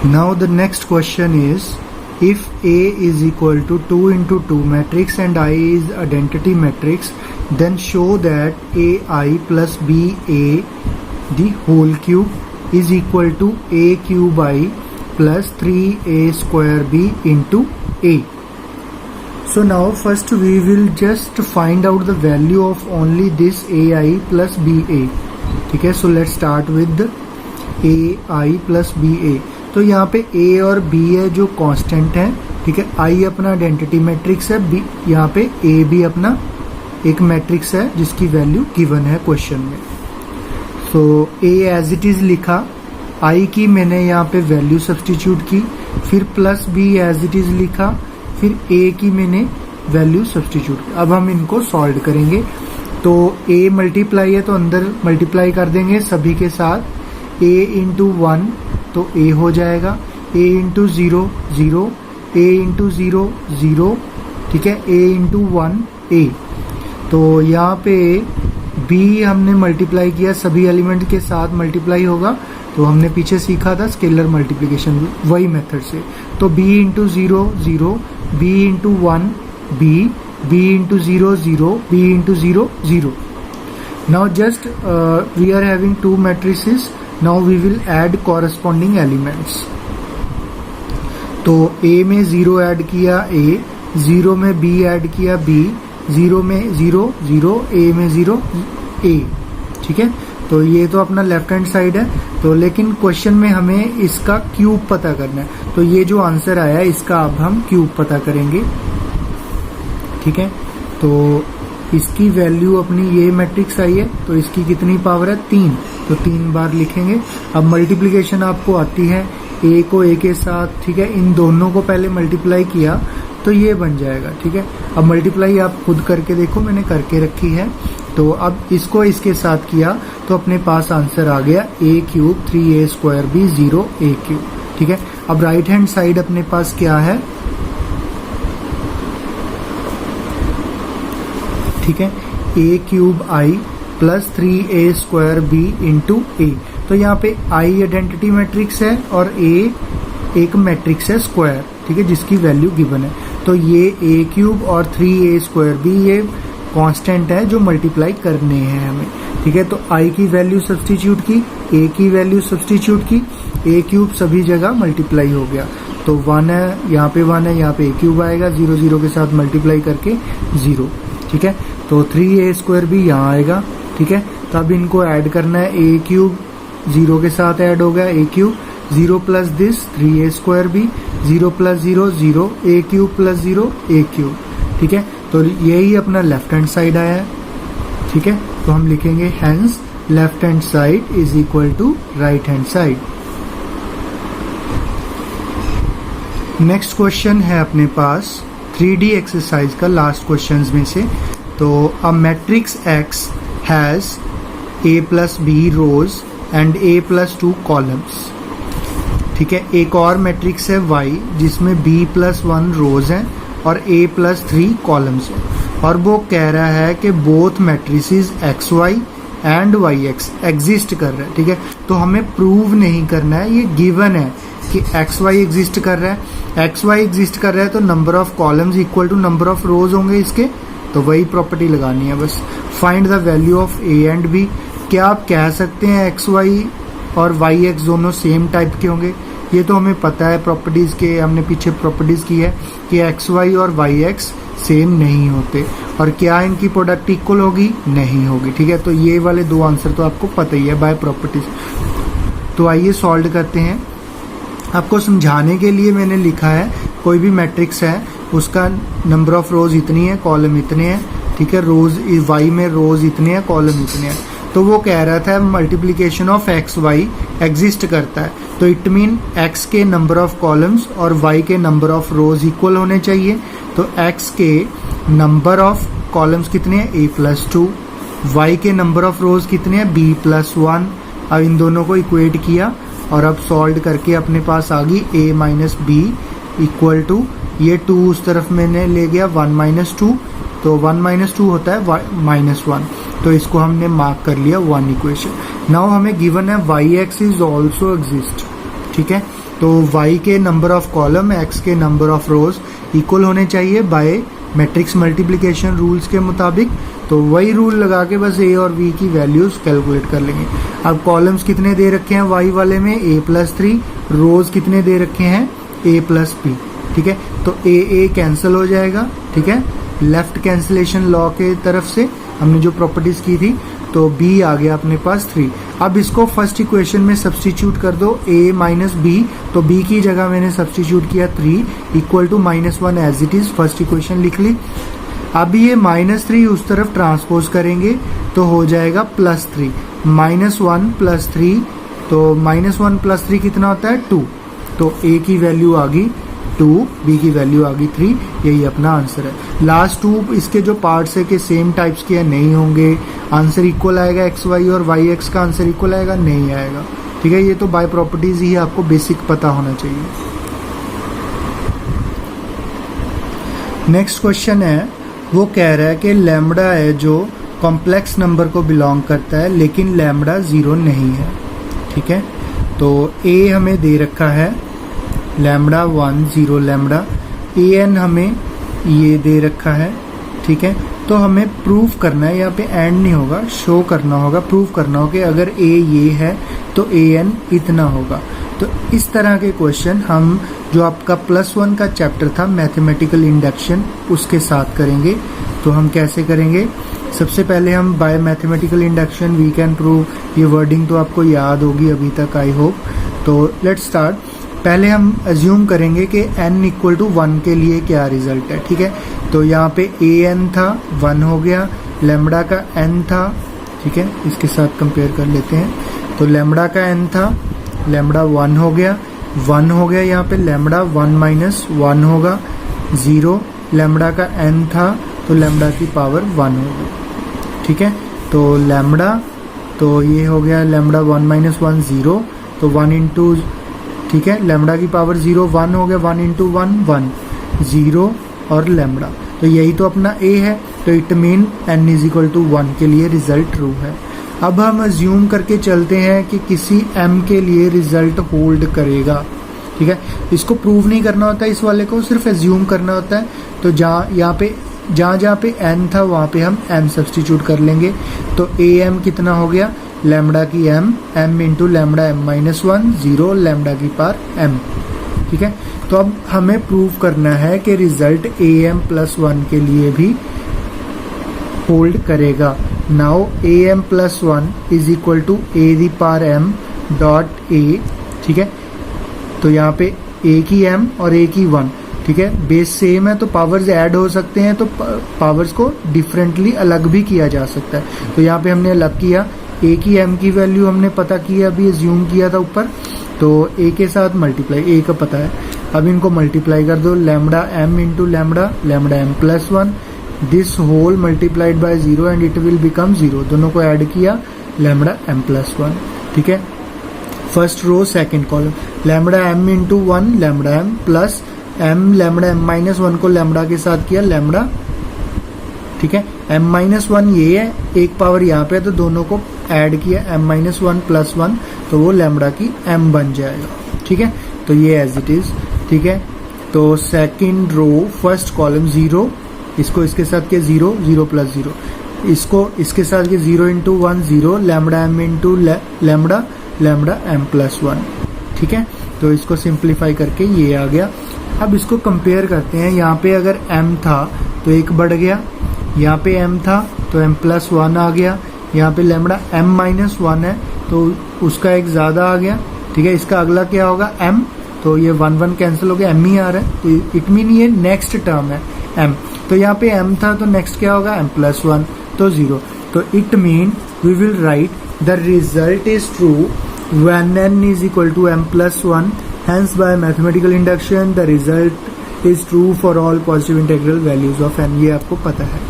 Now the next question is, if A is equal to 2 into 2 matrix and I is identity matrix, then show that AI plus BA the whole cube is equal to A cube I plus 3A square B into A. So now first we will just find out the value of only this AI plus BA. ठीक है, so let's start with AI plus BA. तो यहाँ पे A और B है जो constant है, ठीक है. I अपना आइडेंटिटी मैट्रिक्स है, B यहाँ पे A भी अपना एक मैट्रिक्स है जिसकी वैल्यू गिवन है क्वेश्चन में. सो A एज इट इज लिखा, I की मैंने यहाँ पे वैल्यू सब्स्टिट्यूट की, फिर plus B as it is लिखा, फिर A की मैंने वैल्यू सब्स्टिट्यूट की. अब हम इनको सॉल्व करेंगे. तो A मल्टीप्लाई है तो अंदर मल्टीप्लाई कर देंगे सभी के साथ. A इंटू 1 तो A हो जाएगा, A इंटू 0 0, A इंटू 0 0, ठीक है. A into 1 A. तो यहाँ पे B हमने मल्टीप्लाई किया, सभी एलिमेंट के साथ मल्टीप्लाई होगा. तो हमने पीछे सीखा था स्केलर मल्टीप्लिकेशन, वही मेथड से. तो B into 0 0, B into 1 B into 0 0, B into 0 0. Now just we are having two matrices. Now we will add corresponding elements. तो A में 0 ऐड किया A, 0 में B ऐड किया B, 0 में 0 0, A में 0 A, ठीक है. तो ये तो अपना लेफ्ट हैंड साइड है. तो लेकिन क्वेश्चन में हमें इसका क्यूब पता करना है. तो ये जो आंसर आया है इसका अब हम क्यूब पता करेंगे, ठीक है. तो इसकी वैल्यू अपनी ये मैट्रिक्स आई है, तो इसकी कितनी पावर है 3, तो 3 बार लिखेंगे. अब मल्टीप्लिकेशन आपको आती है, A को A के साथ, ठीक है, इन दोनों को पहले मल्टीप्लाई किया तो ये बन जाएगा, ठीक है. अब मल्टीप्लाई आप खुद करके देखो, मैंने करके रखी है. तो अब इसको इसके साथ किया तो अपने पास आंसर आ गया A cube 3A square B 0 A cube, ठीक है. अब राइट हैंड साइड अपने पास क्या है, ठीक है, A cube I plus 3A square B into A. तो यहाँ पे I आइडेंटिटी मैट्रिक्स है और A एक मैट्रिक्स है स्क्वायर, ठीक है, जिसकी वैल्यू गिवन है. तो ये A क्यूब और 3A स्क्वायर B ये कांस्टेंट है जो मल्टीप्लाई करने हैं हमें, ठीक है. तो I की वैल्यू सब्स्टिट्यूट की, A की वैल्यू सब्स्टिट्यूट की, A क्यूब सभी जगह मल्टीप्लाई हो गया. तो 1 है, यहाँ पे 1 है, यहाँ पे A क्यूब आएगा, 0 0 के साथ मल्टीप्लाई करके 0, ठीक है. तो 3A स्क्वायर भी यहाँ आएगा, ठीक है. तो अब इनको ऐड करना है, A क्यूब 0 के साथ ऐड हो गया A cube, 0 plus this 3A square भी, 0 plus 0 0, A cube plus 0 A cube, ठीक है. तो यही अपना लेफ्ट हैंड साइड आया है, ठीक है. तो हम लिखेंगे hence left hand side is equal to right hand side. Next question है अपने पास 3D एक्सरसाइज का लास्ट क्वेश्चंस में से. तो a matrix X has A plus B rows and A plus 2 columns, ठीक है. एक और मैट्रिक्स है Y जिसमें B प्लस 1 रोज हैं और A प्लस 3 कॉलम्स हैं, और वो कह रहा है कि both matrices XY and YX exist कर रहे हैं, ठीक है. तो हमें प्रूव नहीं करना है, ये गिवन है कि XY एग्जिस्ट कर रहा है. XY एग्जिस्ट कर रहा है तो number of columns equal to number of rows होंगे इसके. तो वही प्रॉपर्टी लगानी है बस. Find the value of A and B. क्या आप कह सकते हैं XY और YX दोनों सेम टाइप के होंगे? ये तो हमें पता है प्रॉपर्टीज के, हमने पीछे प्रॉपर्टीज की है कि XY और YX सेम नहीं होते. और क्या इनकी प्रोडक्ट इक्वल होगी? नहीं होगी, ठीक है. तो ये वाले दो आंसर तो आपको पता ही है बाय प्रॉपर्टीज. तो आइए सॉल्व करते हैं. आपको समझाने के लिए मैंने लिखा है, कोई भी मैट्रिक्स है उसका नंबर ऑफ रोज इतनी है, कॉलम इतने हैं, ठीक है. रोज Y में रोज इतने हैं, कॉलम इतने हैं. तो वो कह रहा था मल्टीप्लिकेशन ऑफ XY एग्जिस्ट करता है. तो इट मीन X के नंबर ऑफ कॉलम्स और Y के नंबर ऑफ रोज इक्वल होने चाहिए. तो X के नंबर ऑफ कॉलम्स कितने हैं? A plus 2. Y के नंबर ऑफ रोज कितने हैं? B plus 1. अब इन दोनों को इक्वेट किया और अब सॉल्व करके अपने पास आ गई A minus B equal to, ये 2 उस तरफ मैंने ले गया 1 माइनस 2, तो 1 माइनस 2 होता है माइनस 1. तो इसको हमने मार्क कर लिया 1 इक्वेशन. नाउ हमें गिवन है YX इज ऑल्सो एग्जिस्ट, ठीक है. तो y के नंबर ऑफ कॉलम x के नंबर ऑफ रोज इक्वल होने चाहिए बाय मैट्रिक्स मल्टीप्लिकेशन रूल्स के मुताबिक। तो वही रूल लगा के बस a और v की वैल्यूज कैलकुलेट कर लेंगे। अब कॉलम्स कितने दे रखे हैं y वाले में a+3, रोज कितने दे रखे हैं a+b, ठीक है। तो a कैंसिल हो जाएगा, ठीक है, लेफ्ट कैंसिलेशन लॉ के तरफ से हमने जो प्रॉपर्टीज की थी। तो b आ गया अपने पास 3। अब इसको फर्स्ट इक्वेशन में सब्स्टिट्यूट कर दो a माइनस b, तो b की जगह मैंने सब्स्टिट्यूट किया 3 equal to -1 as it is, first equation लिख ली। अब ये -3 उस तरफ ट्रांसपोज करेंगे तो हो जाएगा +3, -1 + 3, तो -1 + 3 कितना होता है 2, तो a की वैल्यू आ गई 2, b की वैल्यू आ गई 3, यही अपना आंसर है। लास्ट टू इसके जो पार्ट्स है कि सेम टाइप्स के नहीं होंगे, आंसर इक्वल आएगा x y और y x का आंसर इक्वल आएगा, नहीं आएगा, ठीक है। ये तो बाय प्रॉपर्टीज ही आपको बेसिक पता होना चाहिए। नेक्स्ट क्वेश्चन है, वो कह रहा है कि लैम्बडा है जो कॉम्प्लेक्स नंबर को बिलोंग करता है लेकिन लैम्बडा 0 नहीं है, ठीक है। तो a हमें दे रखा है लैम्बडा 1 0 लैम्बडा, an हमें ये दे रखा है, ठीक है। तो हमें प्रूव करना है, यहाँ पे एंड नहीं होगा, शो करना होगा, प्रूव करना होगा कि अगर a ये है तो an इतना होगा। तो इस तरह के क्वेश्चन हम जो आपका +1 का चैप्टर था मैथमेटिकल इंडक्शन उसके साथ करेंगे। तो हम कैसे करेंगे, सबसे पहले हम by mathematical induction we can prove, ये वर्डिंग तो आपको याद होगी अभी तक आई होप। तो लेट्स स्टार्ट। पहले हम अज्यूम करेंगे कि n = 1 के लिए क्या रिजल्ट है, ठीक है। तो यहाँ पे an था 1 हो गया, लैम्बडा का n था, ठीक है, इसके साथ कंपेयर कर लेते हैं। तो लैम्बडा का n था, लैम्बडा 1 हो गया, 1 हो गया, यहाँ पे लैम्बडा 1 - 1 होगा, 0, लैम्बडा का n था तो लैम्बडा की पावर 1 होगी, ठीक है। तो लैम्बडा, तो ये हो गया लैम्बडा 1 - 1 0, तो 1 इंटू, ठीक है, लैम्बडा की पावर 0 1 हो गया, 1 इंटू 1 1 0 और लैम्बडा, तो यही तो अपना a है। तो इट मीन n = 1 के लिए रिजल्ट ट्रू है। अब हम अज्यूम करके चलते हैं कि किसी m के लिए रिजल्ट होल्ड करेगा, ठीक है। इसको प्रूव नहीं करना होता, इस वाले को सिर्फ अज्यूम करना होता है। तो जहाँ पे n था वहाँ पे हम m सब्स्टिट्यूट कर लेंगे। तो am कितना हो गया, लैम्बडा की m into lambda m-1 0 lambda की पावर m, ठीक है। तो अब हमें प्रूव करना है कि रिजल्ट am+1 के लिए भी होल्ड करेगा। Now am+1 = a⁻m dot a, ठीक है। तो यहाँ पे a की m और a की 1, ठीक है, बेस सेम है तो पावर्स ऐड हो सकते हैं, तो पावर्स को डिफरेंटली अलग भी किया जा सकता है। तो यहाँ पे हमने अलग किया, a की m की वैल्यू हमने पता की है, अभी अज्यूम किया था ऊपर, तो a के साथ मल्टीप्लाई, a का पता है, अब इनको मल्टीप्लाई कर दो, lambda m into lambda m+1, this whole multiplied by 0 and it will become 0, दोनों को ऐड किया लैम्बडा m+1, ठीक है। First row second column, lambda m into 1 lambda m plus m lambda m-1 को लैम्बडा के साथ किया लैम्बडा, ठीक है। m-1 ये है, एक पावर यहाँ पे है, तो दोनों को ऐड किया m-1 + 1, तो वो लैम्बडा की m बन जाएगा, ठीक है। तो ये एज इट इज, ठीक है। तो सेकंड रो फर्स्ट कॉलम 0, इसको इसके साथ के 0 0 + 0, इसको इसके साथ के 0 into 1 0 lambda m into lambda m+1, ठीक है। तो इसको सिंप्लीफाई करके ये आ गया। अब इसको कंपेयर करते हैं, यहाँ पे अगर m था तो एक बढ़ गया, यहाँ पे m था तो m+1 आ गया, यहाँ पे लैम्बडा m-1 है तो उसका एक ज़्यादा आ गया, ठीक है। इसका अगला क्या होगा m, तो ये 1 1 कैंसिल हो गया, m ही आ रहा है, तो इट मीन ये नेक्स्ट टर्म है m। तो यहाँ पे m था तो नेक्स्ट क्या होगा m+1, तो 0। तो it mean we will write the result is true when n = m+1, hence by mathematical induction the result is true for all positive integral values of n, ये आपको पता है।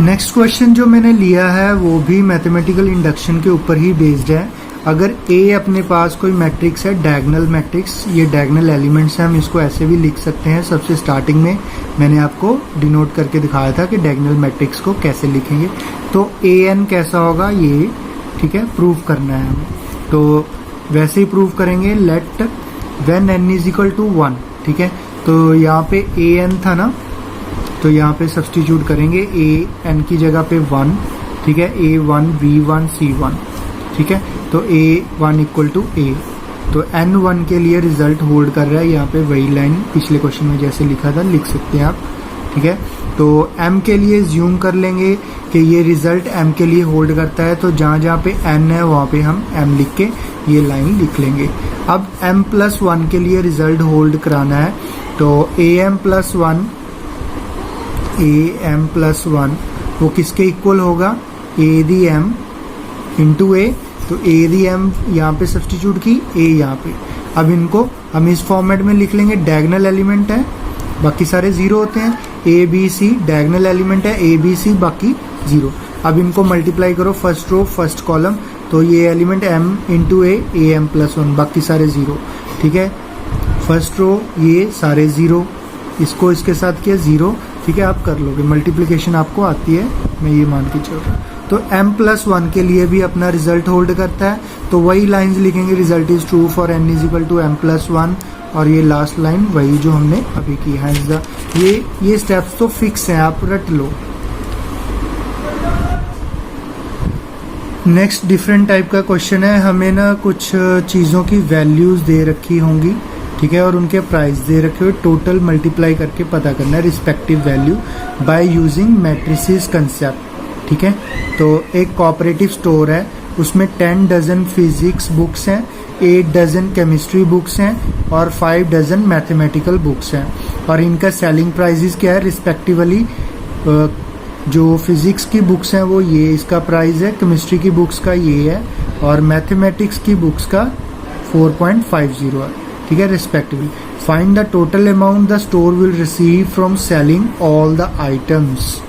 नेक्स्ट क्वेश्चन जो मैंने लिया है वो भी मैथमेटिकल इंडक्शन के ऊपर ही बेस्ड है। अगर a अपने पास कोई मैट्रिक्स है, डायगोनल मैट्रिक्स, ये डायगोनल एलिमेंट्स हैं, हम इसको ऐसे भी लिख सकते हैं। सबसे स्टार्टिंग में मैंने आपको डिनोट करके दिखाया था कि डायगोनल मैट्रिक्स को कैसे लिखेंगे। तो an कैसा होगा ये, ठीक है, प्रूव करना है हमें। तो वैसे ही प्रूव करेंगे let when n is equal to 1, ठीक है। तो यहाँ पे ए एन था ना, तो यहाँ पे सब्सटीट्यूट करेंगे ए एन की जगह पे 1, ठीक है, A1 B1 C1, ठीक है। तो A1 इक्वल टू A, तो N1 के लिए रिजल्ट होल्ड कर रहा है। यहाँ पे वही लाइन पिछले क्वेश्चन में जैसे लिखा था लिख सकते हैं आप, ठीक है। तो M के लिए ज्यूम कर लेंगे कि ये रिजल्ट M के लिए होल्ड करता है, तो जहाँ जहाँ पे N है वहाँ पे हम M लिख के ये लाइन लिख लेंगे। अब M+1 के लिए रिजल्ट होल्ड कराना है, तो AM+1 वो किसके इक्वल होगा, ए दी एम इंटू ए, तो ए दी एम यहाँ पे सब्सटीट्यूट की, ए यहाँ पे। अब इनको हम इस फॉर्मेट में लिख लेंगे, डायगोनल एलिमेंट है, बाकी सारे जीरो होते हैं, A B C diagonal element है, ए बी सी बाकी जीरो। अब इनको मल्टीप्लाई करो फर्स्ट रो फर्स्ट कॉलम, तो ये एलिमेंट एम इंटू ए M+1 बाकी सारे जीरो, ठीक है। फर्स्ट रो ये सारे जीरो, इसको इसके साथ किया जीरो, ठीक है। आप कर लोगे, मल्टीप्लिकेशन आपको आती है, मैं ये मान के चल रहा हूँ। तो M+1 के लिए भी अपना रिजल्ट होल्ड करता है, तो वही लाइंस लिखेंगे, result is true for n is equal to M+1, और ये लास्ट लाइन वही जो हमने अभी की है। ये स्टेप्स तो फिक्स हैं, आप रट लो। नेक्स्ट डिफरेंट टाइप का क्वेश्चन है, हमें ना कुछ चीज़ों की वैल्यूज दे रखी होंगी, ठीक है, और उनके प्राइस दे रखे हुए, टोटल मल्टीप्लाई करके पता करना है respective value by using matrices concept, ठीक है। तो एक कोऑपरेटिव स्टोर है, उसमें 10 डजन फिजिक्स बुक्स हैं, 8 डजन केमिस्ट्री बुक्स हैं और 5 डजन मैथमेटिकल बुक्स हैं, और इनका सेलिंग प्राइसेस क्या है रिस्पेक्टिवली। जो फिजिक्स की बुक्स हैं वो ये इसका प्राइस है, केमिस्ट्री की बुक्स का ये है, और मैथमेटिक्स की बुक्स का 4.50 है, ठीक है, respectively. Find the total amount the store will receive from selling all the items,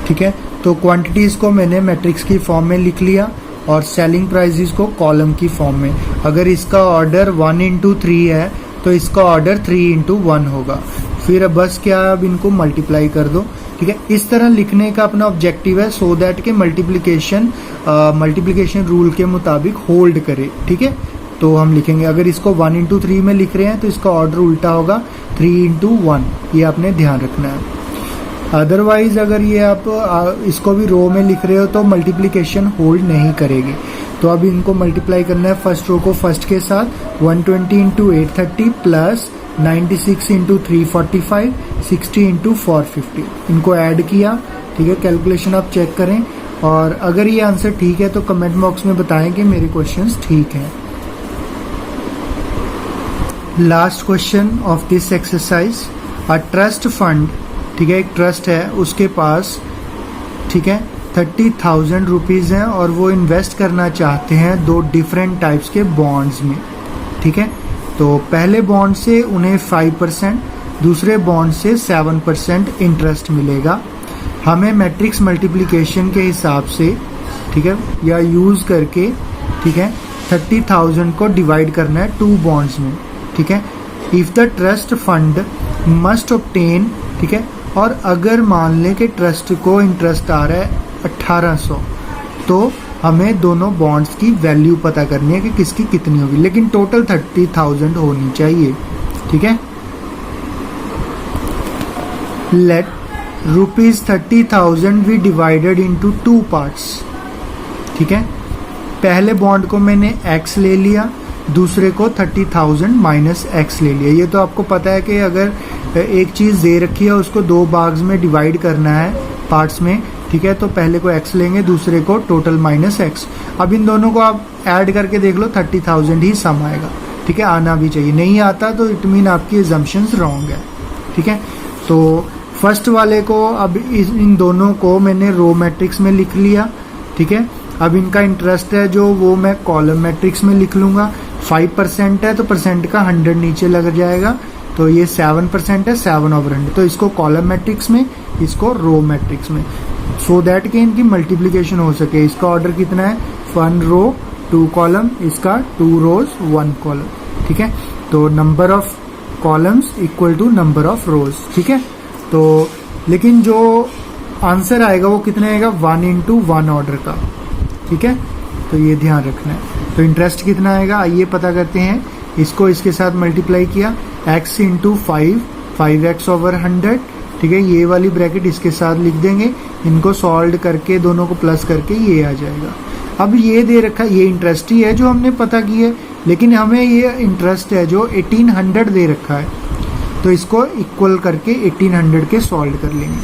ठीक है। तो क्वांटिटीज को मैंने मैट्रिक्स की फॉर्म में लिख लिया और सेलिंग प्राइसेस को कॉलम की फॉर्म में। अगर इसका ऑर्डर 1 into 3 है तो इसका ऑर्डर 3 into 1 होगा। फिर बस क्या, अब इनको मल्टीप्लाई कर दो, ठीक है। इस तरह लिखने का अपना ऑब्जेक्टिव है, सो दैट के मल्टीप्लिकेशन रूल के मुताबिक होल्ड करे, ठीक है। तो हम लिखेंगे, अगर इसको 1 into 3 में लिख रहे हैं तो इसका ऑर्डर उल्टा होगा 3 into 1, ये आपने ध्यान रखना है। अदरवाइज अगर ये आप इसको भी रो में लिख रहे हो तो मल्टीप्लिकेशन होल्ड नहीं करेगी। तो अब इनको मल्टीप्लाई करना है, फर्स्ट रो को फर्स्ट के साथ, 120 into 830 प्लस 96 into 345, 60 into 450, इनको ऐड किया, ठीक है। कैलकुलेशन आप चेक करें, और अगर ये आंसर ठीक है तो कमेंट बॉक्स में बताएं कि मेरे क्वेश्चंस ठीक हैं। Last question of this exercise, a trust fund, ठीक है, एक ट्रस्ट है, उसके पास, ठीक है, 30,000 रुपीज़ हैं और वो इन्वेस्ट करना चाहते हैं 2 डिफरेंट टाइप्स के बॉन्ड्स में, ठीक है। तो पहले बॉन्ड से उन्हें 5%, दूसरे बॉन्ड से 7% इंटरेस्ट मिलेगा। हमें मैट्रिक्स मल्टीप्लिकेशन के हिसाब से, ठीक है, या यूज़ करके, ठीक है, 30,000 को डिवाइड करना है 2 बॉन्ड्स में, ठीक है। If the trust fund must obtain, ठीक है, और अगर मान लें कि ट्रस्ट को इंटरेस्ट आ रहा है 1800, तो हमें दोनों बॉन्ड्स की वैल्यू पता करनी है कि किसकी कितनी होगी, लेकिन टोटल 30,000 होनी चाहिए, ठीक है। Let ₹30,000 be divided into 2 parts, ठीक है। पहले बॉन्ड को मैंने x ले लिया, दूसरे को 30,000 माइनस x ले लिया। ये तो आपको पता है कि अगर एक चीज़ दे रखी है उसको 2 भाग्स में डिवाइड करना है पार्ट्स में, ठीक है, तो पहले को x लेंगे, दूसरे को टोटल माइनस x। अब इन दोनों को आप ऐड करके देख लो, 30,000 ही सम आएगा, ठीक है, आना भी चाहिए। नहीं आता तो इट मीन आपकी एजम्पशंस रॉन्ग है, ठीक है। तो फर्स्ट वाले को, अब इन दोनों को मैंने रो मैट्रिक्स में लिख लिया, ठीक है। अब इनका इंटरेस्ट है जो, वो मैं कॉलम मैट्रिक्स में लिख लूंगा। 5% है तो परसेंट का 100 नीचे लग जाएगा, तो ये 7% है, 7/100, तो इसको कॉलम मैट्रिक्स में, इसको रो मैट्रिक्स में, सो दैट कि इनकी मल्टीप्लिकेशन हो सके। इसका ऑर्डर कितना है, 1 रो 2 कॉलम, इसका 2 रोज 1 कॉलम, ठीक है। तो number of columns equal to number of rows, ठीक है। तो लेकिन जो आंसर आएगा वो कितना आएगा, 1 into 1 ऑर्डर का, ठीक है। तो ये ध्यान रखना है। तो इंटरेस्ट कितना आएगा आइए पता करते हैं। इसको इसके साथ मल्टीप्लाई किया, x इंटू 5x ओवर 100, ठीक है। ये वाली ब्रैकेट इसके साथ लिख देंगे, इनको सॉल्व करके दोनों को प्लस करके ये आ जाएगा। अब ये दे रखा है, ये इंटरेस्ट ही है जो हमने पता की है, लेकिन हमें ये इंटरेस्ट है जो 1800 दे रखा है, तो इसको इक्वल करके 1800 के सॉल्व कर लेंगे।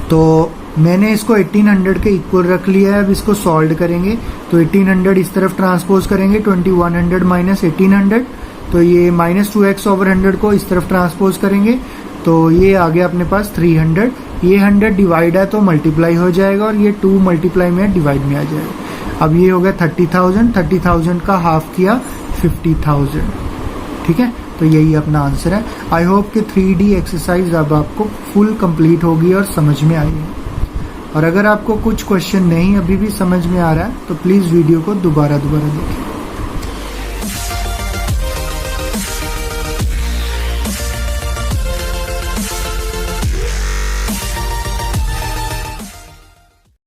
तो मैंने इसको 1800 के इक्वल रख लिया है। अब इसको सॉल्व करेंगे तो 1800 इस तरफ ट्रांसपोज करेंगे, 2100 माइनस 1800, तो ये माइनस 2x ओवर 100 को इस तरफ ट्रांसपोज करेंगे, तो ये आ गया अपने पास 300। ये 100 डिवाइड है तो मल्टीप्लाई हो जाएगा, और ये 2 मल्टीप्लाई में डिवाइड में आ जाएगा। अब ये हो गया 30,000 का हाफ किया 50,000, ठीक है। तो यही अपना आंसर है। आई होप कि 3D एक्सरसाइज अब आपको फुल कंप्लीट होगी और समझ में आई है। और अगर आपको कुछ क्वेश्चन नहीं अभी भी समझ में आ रहा है तो प्लीज़ वीडियो को दोबारा देखें।